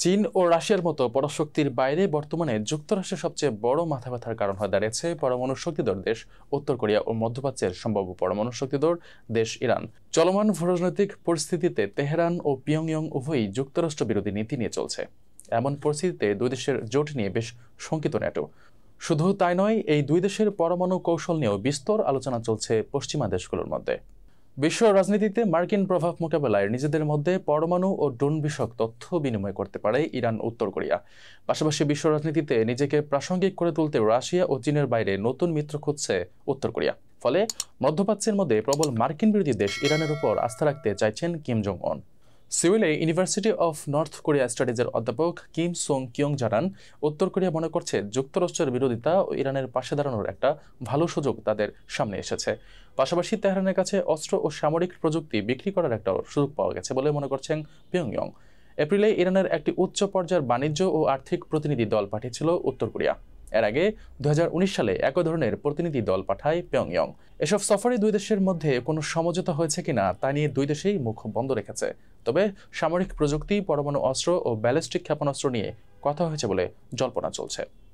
চীন ও রাশিয়ার মতো পরাশক্তির বাইরে বর্তমানে যুক্তরাষ্ট্রের সবচেয়ে বড় মাথাব্যথার কারণ হয়ে দাঁড়িয়েছে পরমাণু শক্তিধর দেশ উত্তর কোরিয়া ও মধ্যপ্রাচ্যের সম্ভাব্য পরমাণু শক্তিধর দেশ ইরান। চলমান ভূরাজনৈতিক পরিস্থিতিতে তেহরান ও পিয়ংইয়ং উভয়ই যুক্তরাষ্ট্র বিরোধী নীতি নিয়ে চলছে। এমন পরিস্থিতিতে দুই দেশের জোট নিয়ে বেশ শঙ্কিত ন্যাটো। শুধু তাই নয়, এই দুই দেশের পরমাণু কৌশল নিয়েও বিস্তর আলোচনা চলছে পশ্চিমা দেশগুলোর মধ্যে। বিশ্ব রাজনীতিতে মার্কিন প্রভাব মোকাবেলায় নিজেদের মধ্যে পরমাণু ও ড্রোন বিষয়ক তথ্য বিনিময় করতে পারে ইরান উত্তর কোরিয়া। পাশাপাশি বিশ্ব রাজনীতিতে নিজেকে প্রাসঙ্গিক করে তুলতে রাশিয়া ও চীনের বাইরে নতুন মিত্র খুঁজছে উত্তর কোরিয়া। ফলে মধ্যপ্রাচ্যের মধ্যে প্রবল মার্কিন বিরোধী দেশ ইরানের উপর আস্থা রাখতে চাইছেন কিম জং উন। সিউলে ইউনিভার্সিটি অফ নর্থ কোরিয়া স্টাডিজের অধ্যাপক কিম সোং কিয়ং জানান, উত্তর কোরিয়া মনে করছে যুক্তরাষ্ট্রের বিরোধিতা ও ইরানের পাশে দাঁড়ানোর একটা ভালো সুযোগ তাদের সামনে এসেছে। পাশাপাশি তেহরানের কাছে অস্ত্র ও সামরিক প্রযুক্তি বিক্রি করার একটা সুযোগ পাওয়া গেছে বলে মনে করছেন পিয়ংইয়ং। এপ্রিলে ইরানের একটি উচ্চ পর্যায়ের বাণিজ্য ও আর্থিক প্রতিনিধি দল পাঠিয়েছিল উত্তর কোরিয়া। এর আগে 2019 সালে একই ধরনের প্রতিনিধি দল পাঠায় পিয়ংইয়ং। এসব সফরে দুই দেশের মধ্যে কোনো সমঝোতা হয়েছে কিনা তা নিয়ে দুই দেশেই মুখ বন্ধ রেখেছে। তবে সামরিক প্রযুক্তি, পরমাণু অস্ত্র ও ব্যালিস্টিক ক্ষেপণাস্ত্র নিয়ে কথা হয়েছে বলে জল্পনা চলছে।